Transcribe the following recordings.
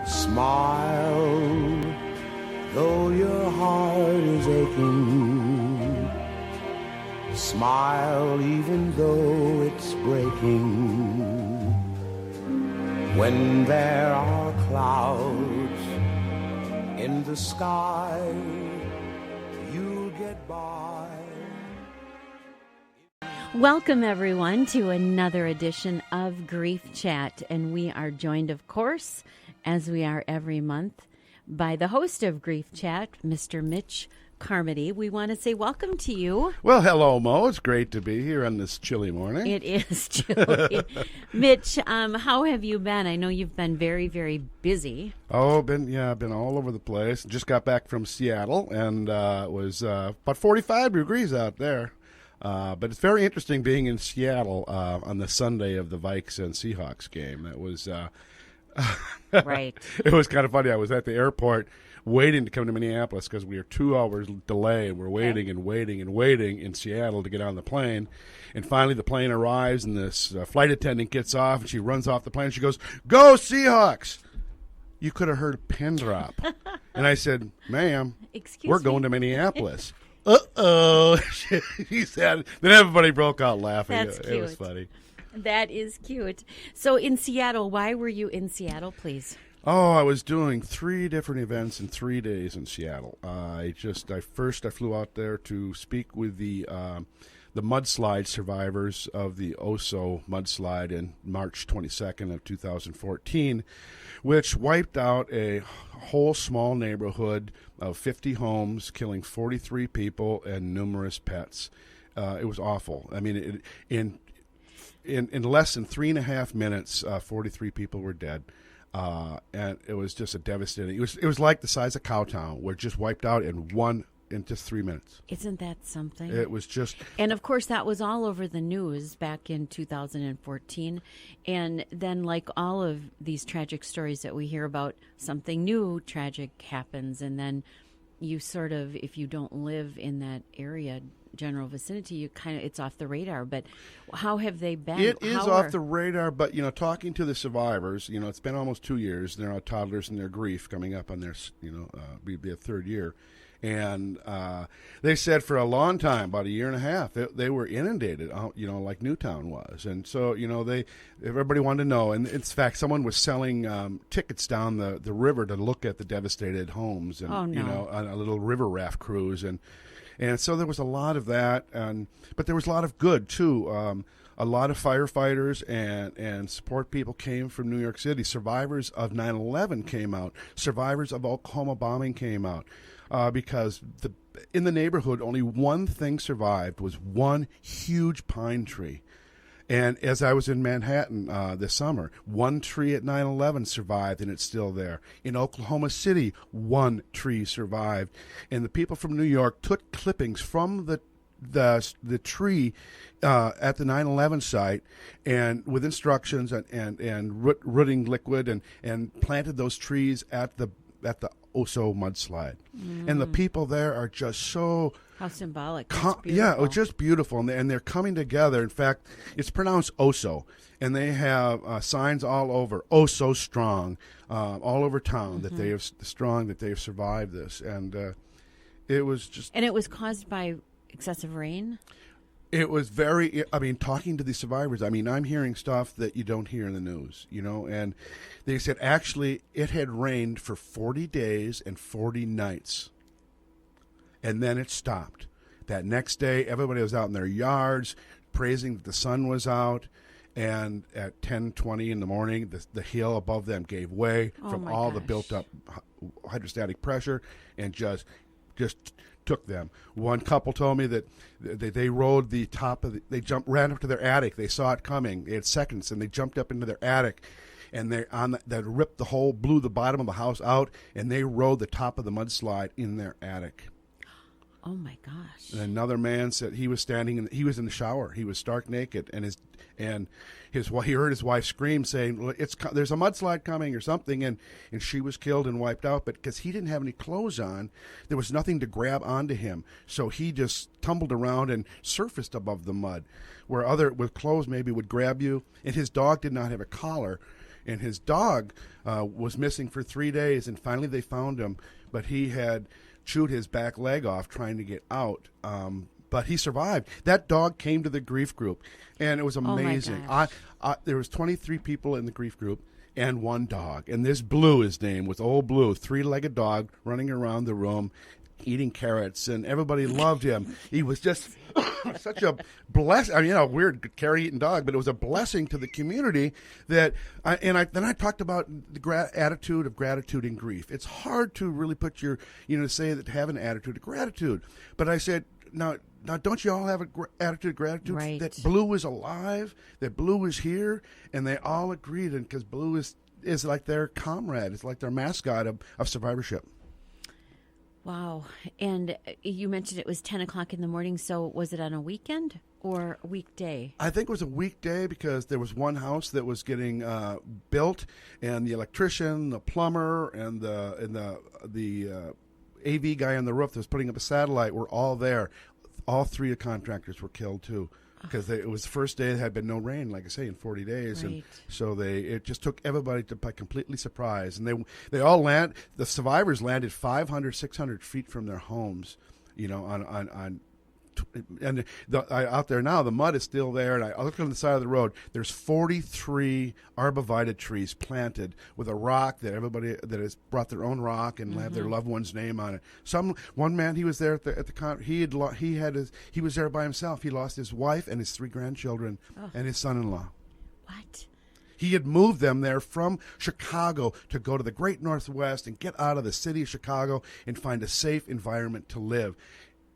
Smile, though your heart is aching. Smile, even though it's breaking. When there are clouds in the sky, you'll get by. Welcome, everyone, to another edition of Grief Chat. And we are joined, of course, as we are every month, by the host of Grief Chat, Mr. Mitch Carmody. We want to say welcome to you. Well, hello, Mo. It's great to be here on this chilly morning. It is chilly. Mitch, how have you been? I know you've been very, very busy. Oh, I've been all over the place. Just got back from Seattle, and it was about 45 degrees out there. But it's very interesting being in Seattle on the Sunday of the Vikes and Seahawks game. That was right. It was kind of funny. I was at the airport waiting to come to Minneapolis because we were 2 hours delayed. We're waiting and waiting and waiting in Seattle to get on the plane. And finally the plane arrives, and this flight attendant gets off, and she runs off the plane. And she goes, "Go Seahawks!" You could have heard a pin drop. And I said, "Ma'am, we're going to Minneapolis." Uh-oh, she said. Then everybody broke out laughing. That's cute. It was funny. That is cute. So in Seattle, why were you in Seattle, please? Oh, I was doing 3 different events in 3 days in Seattle. I flew out there to speak with the mudslide survivors of the Oso mudslide in March 22nd of 2014, which wiped out a whole small neighborhood of 50 homes, killing 43 people and numerous pets. It was awful. I mean, in less than 3.5 minutes, 43 people were dead. And it was just a devastating. It was like the size of Cowtown, where it just wiped out in just 3 minutes. Isn't that something? It was just... And, of course, that was all over the news back in 2014. And then, like all of these tragic stories that we hear about, something new tragic happens. And then you sort of, if you don't live in that area, general vicinity, you kind of, it's off the radar. But how have they been? It is off the radar, but, talking to the survivors, it's been almost 2 years. They're now toddlers in their grief, coming up on their, be a 3rd year. And they said for a long time, about 1.5 years, they were inundated, like Newtown was. And so, everybody wanted to know. And in fact, someone was selling tickets down the river to look at the devastated homes and, on a little river raft cruise. And so there was a lot of that. But there was a lot of good, too. A lot of firefighters and support people came from New York City. Survivors of 9/11 came out. Survivors of Oklahoma bombing came out. Because in the neighborhood, only one thing survived, was one huge pine tree. And as I was in Manhattan this summer, one tree at 9/11 survived, and it's still there. In Oklahoma City, one tree survived. And the people from New York took clippings from the tree at the 9/11 site, and with instructions and rooting liquid, and planted those trees at the Oso mudslide. And the people there are just so... How symbolic. Yeah, it was just beautiful. And they're coming together. In fact, it's pronounced Oso. And they have signs all over, Oso strong, all over town, that they have survived this. And it was just... And it was caused by excessive rain? It was talking to the survivors, I'm hearing stuff that you don't hear in the news, and they said actually it had rained for 40 days and 40 nights, and then it stopped. That next day, everybody was out in their yards praising that the sun was out, and at 10:20 in the morning, the hill above them gave way from all the built-up hydrostatic pressure, and just took them. One couple told me that they rode the top of ran up to their attic. They saw it coming. They had seconds, and they jumped up into their attic, and that ripped blew the bottom of the house out, and they rode the top of the mudslide in their attic. Oh my gosh! And another man said he was he was in the shower. He was stark naked, and he heard his wife scream, saying, well, "There's a mudslide coming," or something, and she was killed and wiped out. But because he didn't have any clothes on, there was nothing to grab onto him, so he just tumbled around and surfaced above the mud, where other with clothes maybe would grab you. And his dog did not have a collar. and his dog was missing for 3 days, and finally they found him, but he had chewed his back leg off trying to get out. But he survived. That dog came to the grief group, and it was amazing. There was 23 people in the grief group and one dog, and this Blue, his name was Old Blue, 3-legged dog running around the room eating carrots, and everybody loved him. He was just such a blessing. I mean, a weird carrot-eating dog, but it was a blessing to the community. Then I talked about the attitude of gratitude in grief. It's hard to really put to say that, to have an attitude of gratitude. But I said, now, don't you all have an attitude of gratitude? Right. That Blue is alive, that Blue is here, and they all agreed, and because Blue is like their comrade, it's like their mascot of survivorship. Wow. And you mentioned it was 10 o'clock in the morning, so was it on a weekend or a weekday? I think it was a weekday because there was one house that was getting built, and the electrician, the plumber, and the AV guy on the roof that was putting up a satellite were all there. All 3 of the contractors were killed, too. Because it was the first day there had been no rain, like I say, in 40 days, right. And so it just took everybody by completely surprise. And they all the survivors landed 500, 600 feet from their homes, out there now, the mud is still there, and I looked on the side of the road. There's 43 arborvitae trees planted with a rock that everybody that has brought their own rock and have their loved one's name on it. One man, he was there at the he was there by himself. He lost his wife and his 3 grandchildren and his son-in-law. What? He had moved them there from Chicago to go to the great Northwest and get out of the city of Chicago and find a safe environment to live.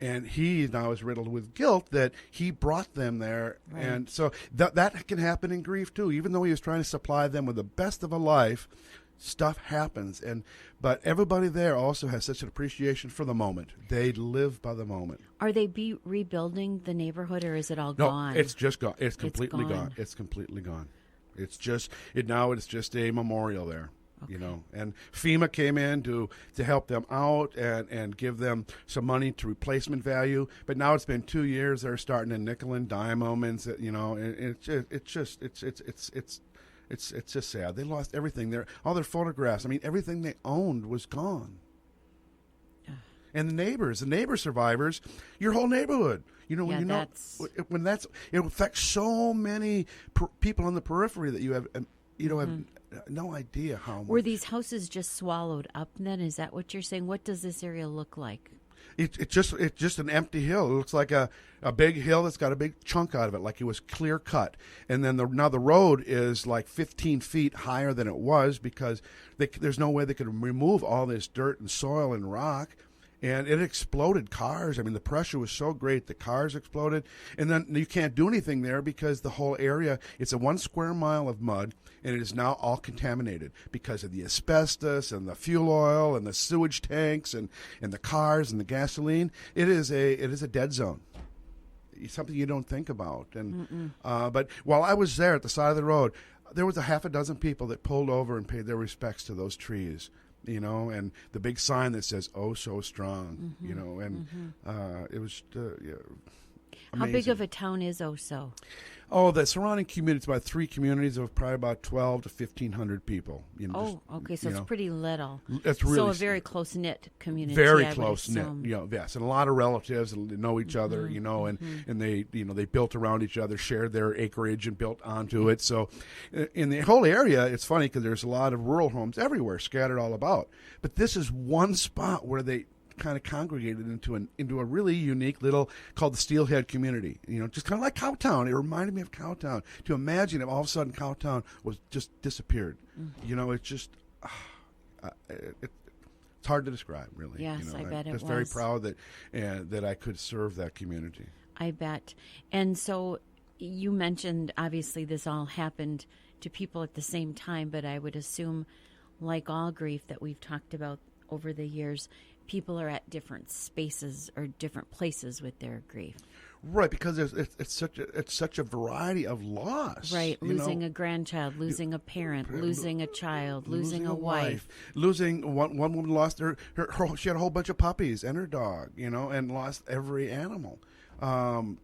And he now is riddled with guilt that he brought them there. Right. And so that can happen in grief, too. Even though he was trying to supply them with the best of a life, stuff happens. But everybody there also has such an appreciation for the moment. They live by the moment. Are they rebuilding the neighborhood, or is it all gone? No, it's just gone. It's completely gone. It's completely gone. It's just a memorial there. Okay. And FEMA came in to help them out and give them some money to replacement value. But now it's been 2 years. They're starting to nickel and dime them, and it's just sad. They lost everything. All their photographs. I mean, everything they owned was gone. And the neighbor survivors, your whole neighborhood. It affects so many people on the periphery that you have, have no idea how much. Were these houses just swallowed up then? Is that what you're saying? What does this area look like? It's just an empty hill. It looks like a big hill that's got a big chunk out of it, like it was clear cut. And then now the road is like 15 feet higher than it was because there's no way they could remove all this dirt and soil and rock. And it exploded cars. I mean, the pressure was so great, the cars exploded. And then you can't do anything there because the whole area, it's a 1 square mile of mud, and it is now all contaminated because of the asbestos and the fuel oil and the sewage tanks and the cars and the gasoline. It is a dead zone. It's something you don't think about. And but while I was there at the side of the road, there was a half a dozen people that pulled over and paid their respects to those trees. And the big sign that says "Oh, so strong," it was amazing. How big of a town is Oso? Oh, the surrounding communities, about 3 communities of probably about 12 to 1,500 people. Okay, so it's pretty little. It's really a very close knit community. Very close knit. Yes, and a lot of relatives know each other. And they they built around each other, shared their acreage, and built onto it. So, in the whole area, it's funny because there's a lot of rural homes everywhere, scattered all about. But this is one spot where they kind of congregated into a really unique little called the Steelhead community. Just kind of like Cowtown. It reminded me of Cowtown. To imagine if all of a sudden Cowtown was just disappeared. It's just it's hard to describe, really. Yes, I bet it was. I'm just very proud that I could serve that community. I bet. And so you mentioned obviously this all happened to people at the same time, but I would assume, like all grief that we've talked about over the years, people are at different spaces or different places with their grief. Right, because it's such a variety of loss. Right, losing a grandchild, losing a parent, losing a child, losing a wife. Losing one woman lost her she had a whole bunch of puppies and her dog, and lost every animal. And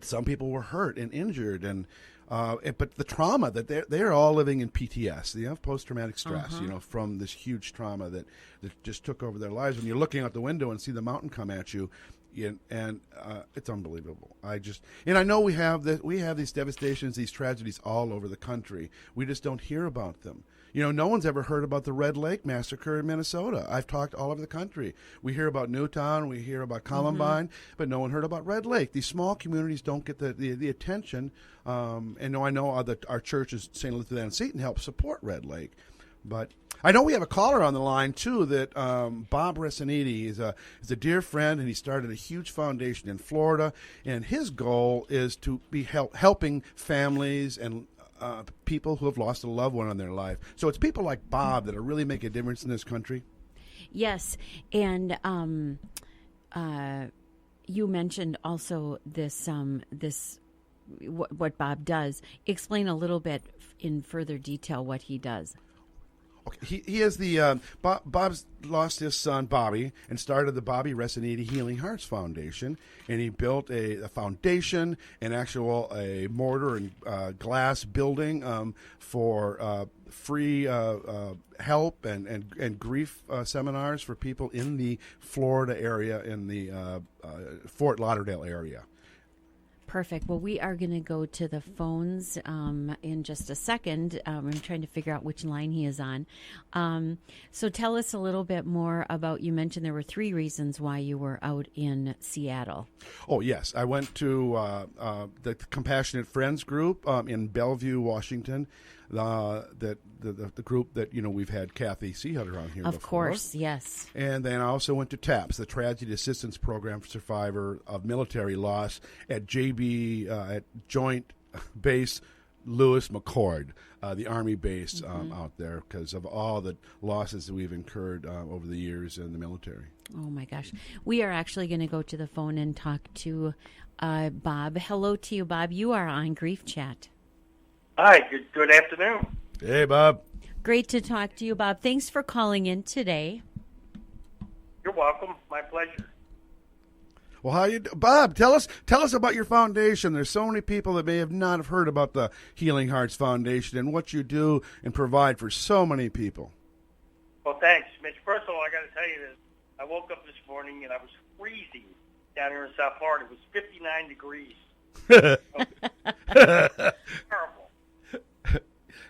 some people were hurt and injured, and But the trauma that they're all living in PTS. They have post-traumatic stress, from this huge trauma that just took over their lives. When you're looking out the window and see the mountain come at you, and it's unbelievable. I know we have these devastations, these tragedies all over the country. We just don't hear about them. No one's ever heard about the Red Lake Massacre in Minnesota. I've talked all over the country. We hear about Newtown, we hear about Columbine, but no one heard about Red Lake. These small communities don't get the attention. And I know that our church is St. Lutheran and Seton helps support Red Lake. But I know we have a caller on the line, too, that Bob Resciniti is a dear friend, and he started a huge foundation in Florida. And his goal is to be helping families and people who have lost a loved one in their life. So it's people like Bob that are really making a difference in this country. Yes, and you mentioned also this what Bob does. Explain a little bit in further detail what he does. Okay. He is the Bob's lost his son Bobby and started the Bobby Resciniti Healing Hearts Foundation, and he built a foundation, a mortar and glass building for free help and grief seminars for people in the Florida area, in the Fort Lauderdale area. Perfect. Well, we are going to go to the phones in just a second. I'm trying to figure out which line he is on. So tell us a little bit more about, you mentioned there were 3 reasons why you were out in Seattle. Oh, yes. I went to the Compassionate Friends group in Bellevue, Washington. The group that, we've had Kathy Seehutter on here before. Of course, yes. And then I also went to TAPS, the Tragedy Assistance Program for Survivor of Military Loss at at Joint Base Lewis McChord, the Army base out there, because of all the losses that we've incurred over the years in the military. Oh, my gosh. We are actually going to go to the phone and talk to Bob. Hello to you, Bob. You are on Grief Chat. Hi, good afternoon. Hey, Bob. Great to talk to you, Bob. Thanks for calling in today. You're welcome. My pleasure. Well, Bob? Tell us about your foundation. There's so many people that may not have heard about the Healing Hearts Foundation and what you do and provide for so many people. Well, thanks, Mitch. First of all, I got to tell you this. I woke up this morning and I was freezing down here in South Florida. It was 59 degrees. Terrible.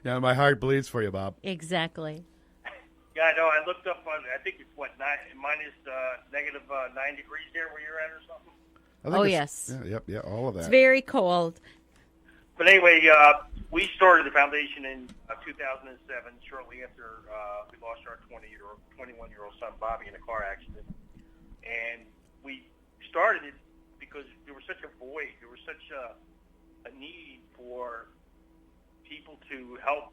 Yeah, my heart bleeds for you, Bob. Exactly. Yeah, I know. I looked up on, I think it's minus negative 9 degrees there where you're at or something. Oh, yes. Yeah, all of that. It's very cold. But anyway, we started the foundation in 2007, shortly after we lost our 21-year-old son, Bobby, in a car accident. And we started it because there was such a void. There was such a need for people to help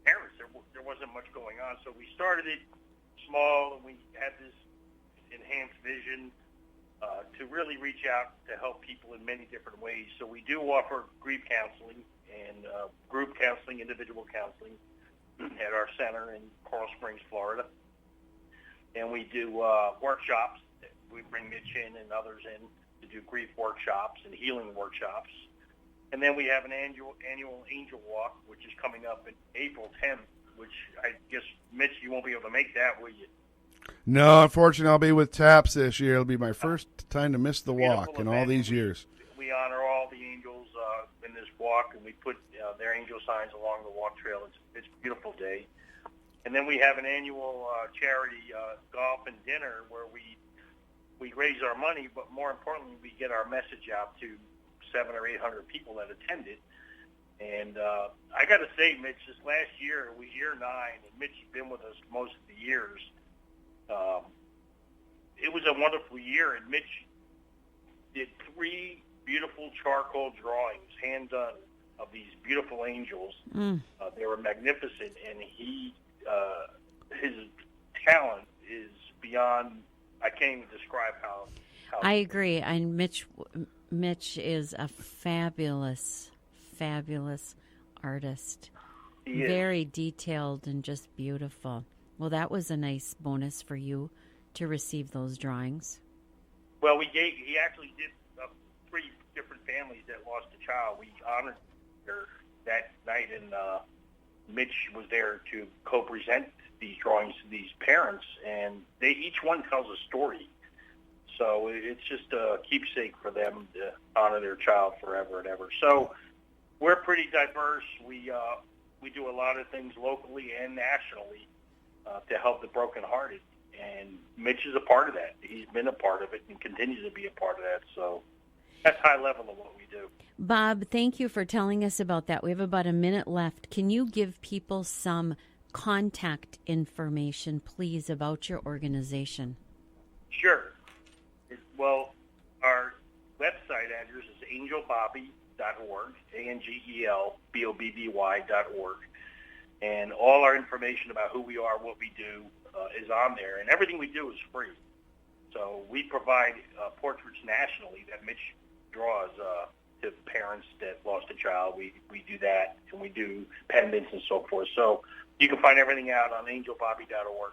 parents. There wasn't much going on. So we started it small, and we had this enhanced vision to really reach out to help people in many different ways. So we do offer grief counseling and group counseling, individual counseling at our center in Coral Springs, Florida. And we do workshops. We bring Mitch in and others in to do grief workshops and healing workshops. And then we have an annual Angel Walk, which is coming up in April 10th, which I guess, Mitch, you won't be able to make that, will you? No, unfortunately, I'll be with TAPS this year. It'll be my first time to miss the walk in all these years. We honor all the angels in this walk, and we put their angel signs along the walk trail. It's a beautiful day. And then we have an annual charity golf and dinner where we raise our money, but more importantly, we get our message out to 700 or 800 people that attended. And I got to say, Mitch, this last year, it was year 9, and Mitch has been with us most of the years. It was a wonderful year, and Mitch did 3 beautiful charcoal drawings, hand done, of these beautiful angels. They were magnificent, and his talent is beyond. I can't even describe how I agree, and Mitch is a fabulous artist. Very detailed and just beautiful. Well, that was a nice bonus for you to receive those drawings. Well, he actually did 3 different families that lost a child. We honored there that night, and Mitch was there to co-present these drawings to these parents, and each one tells a story. So it's just a keepsake for them to honor their child forever and ever. So we're pretty diverse. We do a lot of things locally and nationally to help the brokenhearted, and Mitch is a part of that. He's been a part of it and continues to be a part of that. So that's high level of what we do. Bob, thank you for telling us about that. We have about a minute left. Can you give people some contact information, please, about your organization? Sure. Well, our website address is angelbobby.org, ANGELBOBBY.org. And all our information about who we are, what we do, is on there. And everything we do is free. So we provide portraits nationally that Mitch draws to parents that lost a child. We do that, and we do pendants and so forth. So you can find everything out on angelbobby.org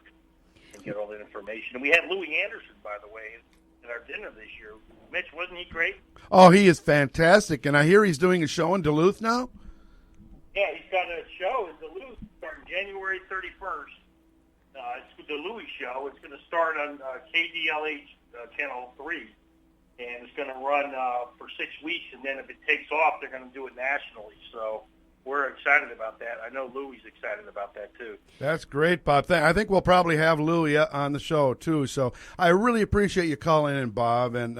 and get all that information. And we had Louis Anderson, by the way, at our dinner this year. Mitch, wasn't he great? Oh, he is fantastic. And I hear he's doing a show in Duluth now? Yeah, he's got a show in Duluth starting January 31st. It's the Louis Show. It's going to start on KDWA Channel 3, and it's going to run for 6 weeks, and then if it takes off, they're going to do it nationally. So we're excited about that. I know Louis is excited about that, too. That's great, Bob. I think we'll probably have Louis on the show, too. So I really appreciate you calling in, Bob, and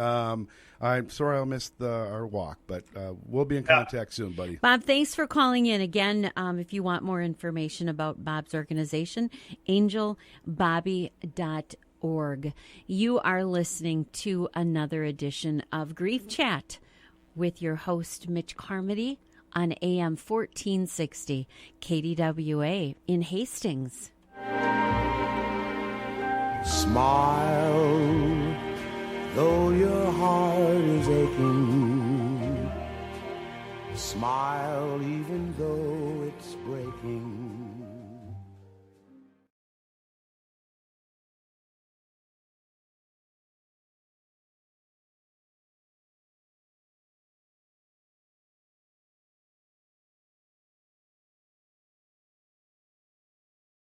I'm sorry I missed our walk, but we'll be in contact soon, buddy. Bob, thanks for calling in. Again, if you want more information about Bob's organization, angelbobby.org. You are listening to another edition of Grief Chat with your host, Mitch Carmody, on AM 1460, KDWA in Hastings. Smile, though your heart is aching. Smile, even though it's breaking.